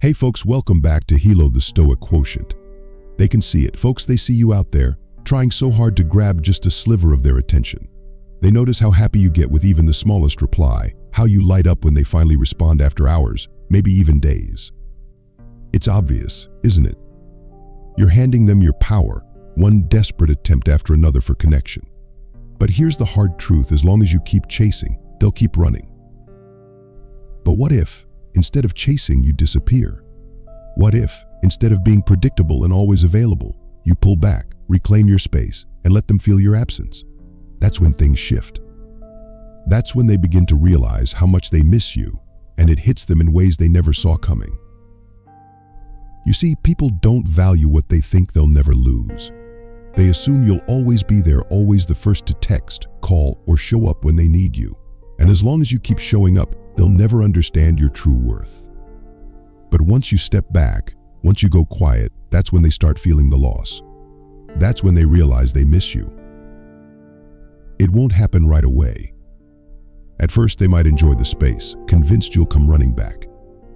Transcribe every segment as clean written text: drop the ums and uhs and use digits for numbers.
Hey folks, welcome back to Hilo the Stoic Quotient. They can see it, folks, they see you out there, trying so hard to grab just a sliver of their attention. They notice how happy you get with even the smallest reply, how you light up when they finally respond after hours, maybe even days. It's obvious, isn't it? You're handing them your power, one desperate attempt after another for connection. But here's the hard truth: as long as you keep chasing, they'll keep running. But what if, instead of chasing, you disappear? What if, instead of being predictable and always available, you pull back, reclaim your space, and let them feel your absence? That's when things shift. That's when they begin to realize how much they miss you, and it hits them in ways they never saw coming. You see, people don't value what they think they'll never lose. They assume you'll always be there, always the first to text, call, or show up when they need you. And as long as you keep showing up, they'll never understand your true worth. But once you step back, once you go quiet, that's when they start feeling the loss. That's when they realize they miss you. It won't happen right away. At first, they might enjoy the space, convinced you'll come running back.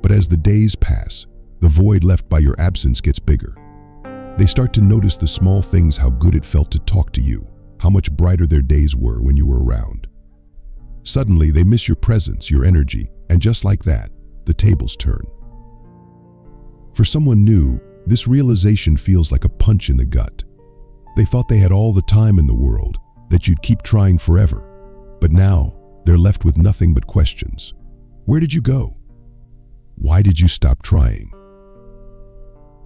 But as the days pass, the void left by your absence gets bigger. They start to notice the small things: how good it felt to talk to you, how much brighter their days were when you were around. Suddenly, they miss your presence, your energy, and just like that, the tables turn. For someone new, this realization feels like a punch in the gut. They thought they had all the time in the world, that you'd keep trying forever. But now, they're left with nothing but questions. Where did you go? Why did you stop trying?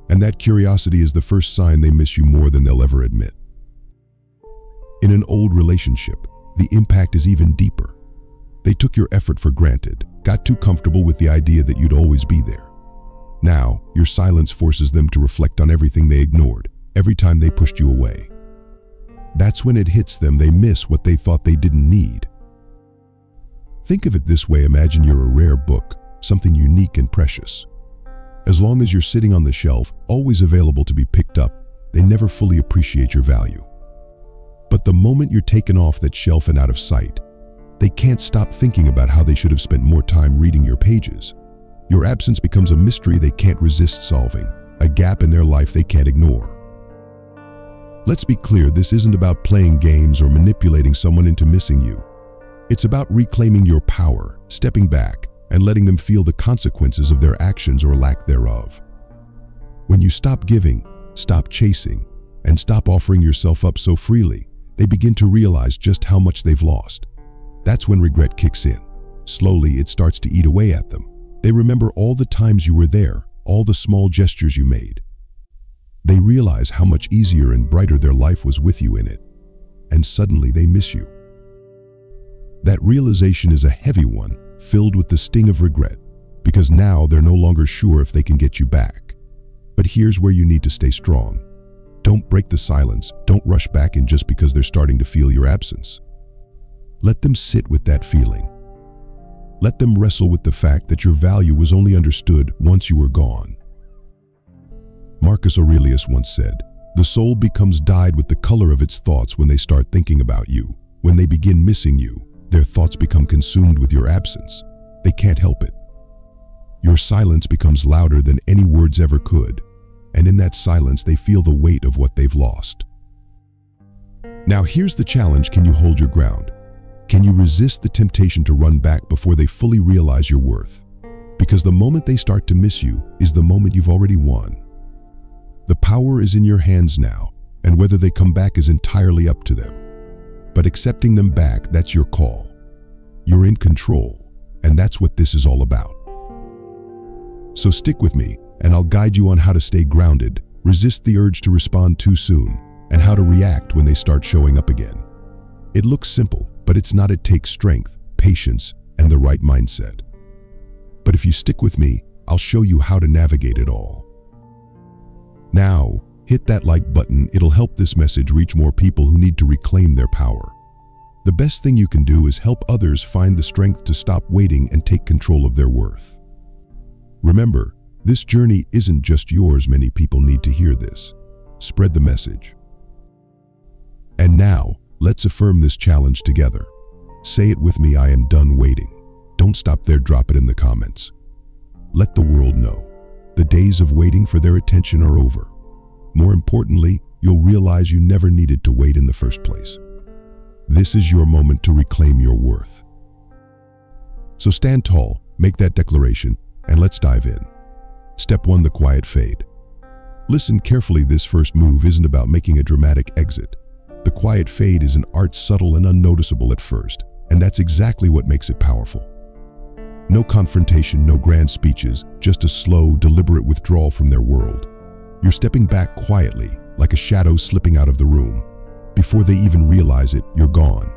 And that curiosity is the first sign they miss you more than they'll ever admit. In an old relationship, the impact is even deeper. They took your effort for granted, got too comfortable with the idea that you'd always be there. Now, your silence forces them to reflect on everything they ignored, every time they pushed you away. That's when it hits them: they miss what they thought they didn't need. Think of it this way: imagine you're a rare book, something unique and precious. As long as you're sitting on the shelf, always available to be picked up, they never fully appreciate your value. But the moment you're taken off that shelf and out of sight, they can't stop thinking about how they should have spent more time reading your pages. Your absence becomes a mystery they can't resist solving, a gap in their life they can't ignore. Let's be clear, this isn't about playing games or manipulating someone into missing you. It's about reclaiming your power, stepping back, and letting them feel the consequences of their actions or lack thereof. When you stop giving, stop chasing, and stop offering yourself up so freely, they begin to realize just how much they've lost. That's when regret kicks in. Slowly, it starts to eat away at them. They remember all the times you were there, all the small gestures you made. They realize how much easier and brighter their life was with you in it. And suddenly they miss you. That realization is a heavy one, filled with the sting of regret, because now they're no longer sure if they can get you back. But here's where you need to stay strong. Don't break the silence. Don't rush back in just because they're starting to feel your absence. Let them sit with that feeling. Let them wrestle with the fact that your value was only understood once you were gone. Marcus Aurelius once said, "The soul becomes dyed with the color of its thoughts when they start thinking about you. When they begin missing you, their thoughts become consumed with your absence. They can't help it. Your silence becomes louder than any words ever could, and in that silence they feel the weight of what they've lost." Now here's the challenge: can you hold your ground? Can you resist the temptation to run back before they fully realize your worth? Because the moment they start to miss you is the moment you've already won. The power is in your hands now, and whether they come back is entirely up to them. But accepting them back, that's your call. You're in control, and that's what this is all about. So stick with me, and I'll guide you on how to stay grounded, resist the urge to respond too soon, and how to react when they start showing up again. It looks simple, but it's not. It takes strength, patience, and the right mindset. But if you stick with me, I'll show you how to navigate it all. Now, hit that like button. It'll help this message reach more people who need to reclaim their power. The best thing you can do is help others find the strength to stop waiting and take control of their worth. Remember, this journey isn't just yours. Many people need to hear this. Spread the message. And now, let's affirm this challenge together. Say it with me: I am done waiting. Don't stop there, drop it in the comments. Let the world know. The days of waiting for their attention are over. More importantly, you'll realize you never needed to wait in the first place. This is your moment to reclaim your worth. So stand tall, make that declaration, and let's dive in. Step 1, the quiet fade. Listen carefully, this first move isn't about making a dramatic exit. The quiet fade is an art subtle and unnoticeable at first, and that's exactly what makes it powerful. No confrontation, no grand speeches, just a slow, deliberate withdrawal from their world. You're stepping back quietly, like a shadow slipping out of the room. Before they even realize it, you're gone.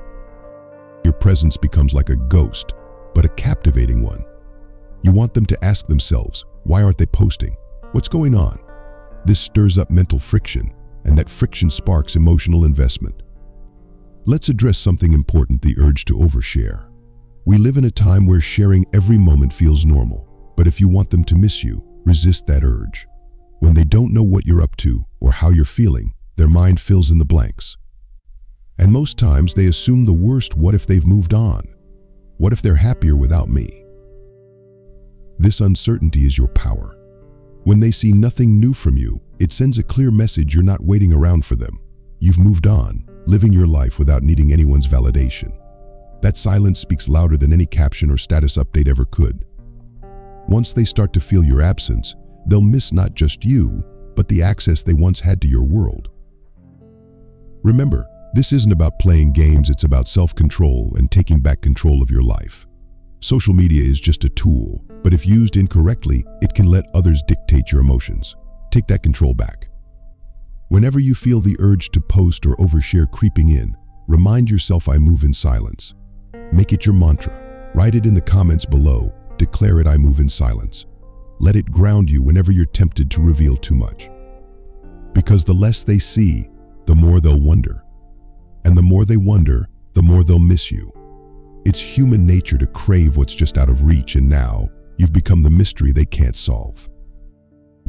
Your presence becomes like a ghost, but a captivating one. You want them to ask themselves, why aren't they posting? What's going on? This stirs up mental friction, and that friction sparks emotional investment. Let's address something important, the urge to overshare. We live in a time where sharing every moment feels normal, but if you want them to miss you, resist that urge. When they don't know what you're up to or how you're feeling, their mind fills in the blanks. And most times they assume the worst. What if they've moved on? What if they're happier without me? This uncertainty is your power. When they see nothing new from you, it sends a clear message you're not waiting around for them. You've moved on, living your life without needing anyone's validation. That silence speaks louder than any caption or status update ever could. Once they start to feel your absence, they'll miss not just you, but the access they once had to your world. Remember, this isn't about playing games, it's about self-control and taking back control of your life. Social media is just a tool, but if used incorrectly, it can let others dictate your emotions. Take that control back. Whenever you feel the urge to post or overshare creeping in, remind yourself, I move in silence. Make it your mantra. Write it in the comments below. Declare it, I move in silence. Let it ground you whenever you're tempted to reveal too much. Because the less they see, the more they'll wonder. And the more they wonder, the more they'll miss you. It's human nature to crave what's just out of reach, and now you've become the mystery they can't solve.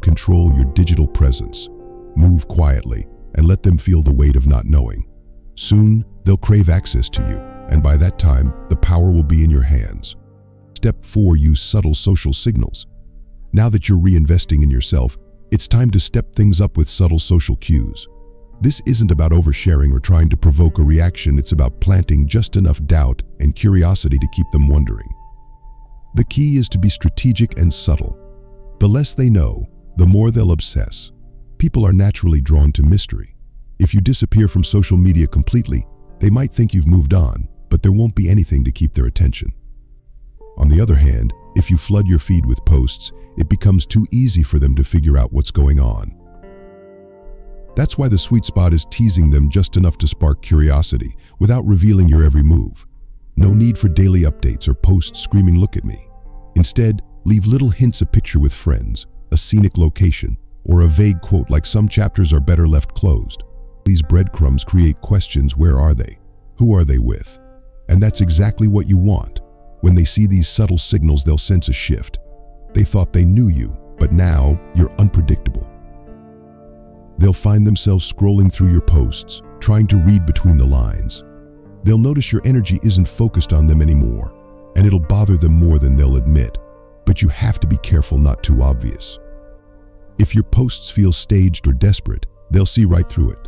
Control your digital presence. Move quietly and let them feel the weight of not knowing. Soon, they'll crave access to you, and by that time, the power will be in your hands. Step 4, use subtle social signals. Now that you're reinvesting in yourself, it's time to step things up with subtle social cues. This isn't about oversharing or trying to provoke a reaction, it's about planting just enough doubt and curiosity to keep them wondering. The key is to be strategic and subtle. The less they know, the more they'll obsess. People are naturally drawn to mystery. If you disappear from social media completely, they might think you've moved on, but there won't be anything to keep their attention. On the other hand, if you flood your feed with posts, it becomes too easy for them to figure out what's going on. That's why the sweet spot is teasing them just enough to spark curiosity without revealing your every move. No need for daily updates or posts screaming, look at me. Instead, leave little hints, a picture with friends, a scenic location, or a vague quote like some chapters are better left closed. These breadcrumbs create questions. Where are they? Who are they with? And that's exactly what you want. When they see these subtle signals, they'll sense a shift. They thought they knew you, but now you're unpredictable. They'll find themselves scrolling through your posts, trying to read between the lines. They'll notice your energy isn't focused on them anymore, and it'll bother them more than they'll admit. But you have to be careful not too obvious. If your posts feel staged or desperate, they'll see right through it.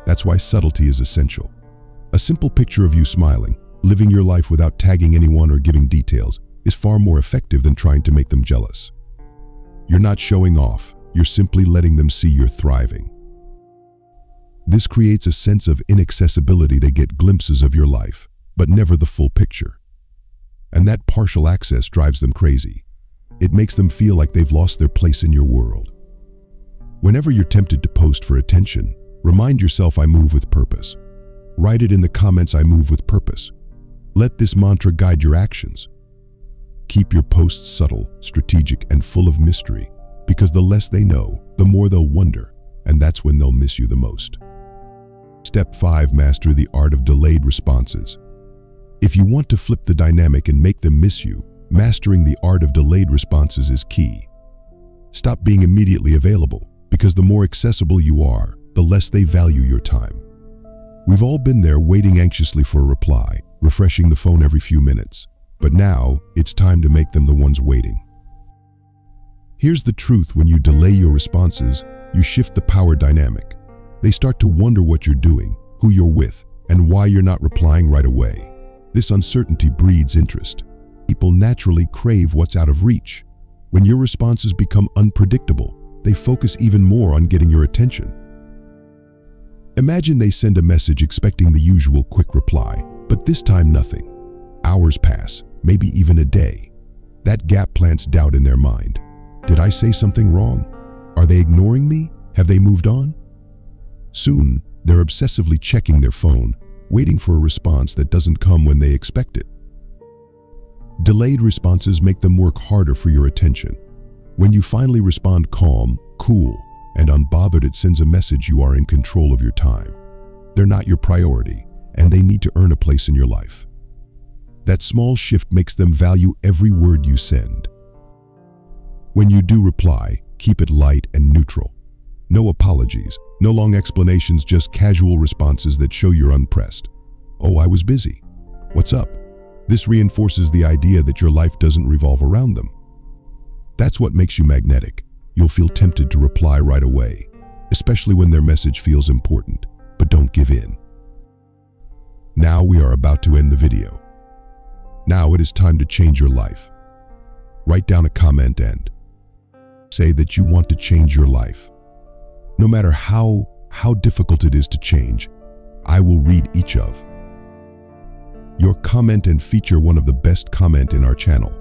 That's why subtlety is essential. A simple picture of you smiling, living your life without tagging anyone or giving details, is far more effective than trying to make them jealous. You're not showing off, you're simply letting them see you're thriving. This creates a sense of inaccessibility. They get glimpses of your life, but never the full picture. And that partial access drives them crazy. It makes them feel like they've lost their place in your world. Whenever you're tempted to post for attention, remind yourself, I move with purpose. Write it in the comments, I move with purpose. Let this mantra guide your actions. Keep your posts subtle, strategic, and full of mystery, because the less they know, the more they'll wonder, and that's when they'll miss you the most. Step 5, master the art of delayed responses. If you want to flip the dynamic and make them miss you, mastering the art of delayed responses is key. Stop being immediately available, because the more accessible you are, the less they value your time. We've all been there, waiting anxiously for a reply, refreshing the phone every few minutes. But now, it's time to make them the ones waiting. Here's the truth: when you delay your responses, you shift the power dynamic. They start to wonder what you're doing, who you're with, and why you're not replying right away. This uncertainty breeds interest. People naturally crave what's out of reach. When your responses become unpredictable, they focus even more on getting your attention. Imagine they send a message expecting the usual quick reply, but this time nothing. Hours pass, maybe even a day. That gap plants doubt in their mind. Did I say something wrong? Are they ignoring me? Have they moved on? Soon, they're obsessively checking their phone, waiting for a response that doesn't come when they expect it. Delayed responses make them work harder for your attention. When you finally respond calm, cool, and unbothered, it sends a message you are in control of your time. They're not your priority, and they need to earn a place in your life. That small shift makes them value every word you send. When you do reply, keep it light and neutral. No apologies, no long explanations, just casual responses that show you're unpressed. "Oh, I was busy. What's up?" This reinforces the idea that your life doesn't revolve around them. That's what makes you magnetic. You'll feel tempted to reply right away, especially when their message feels important, but don't give in. Now we are about to end the video. Now it is time to change your life. Write down a comment and say that you want to change your life. No matter how difficult it is to change, I will read each of your comment and feature one of the best comment in our channel.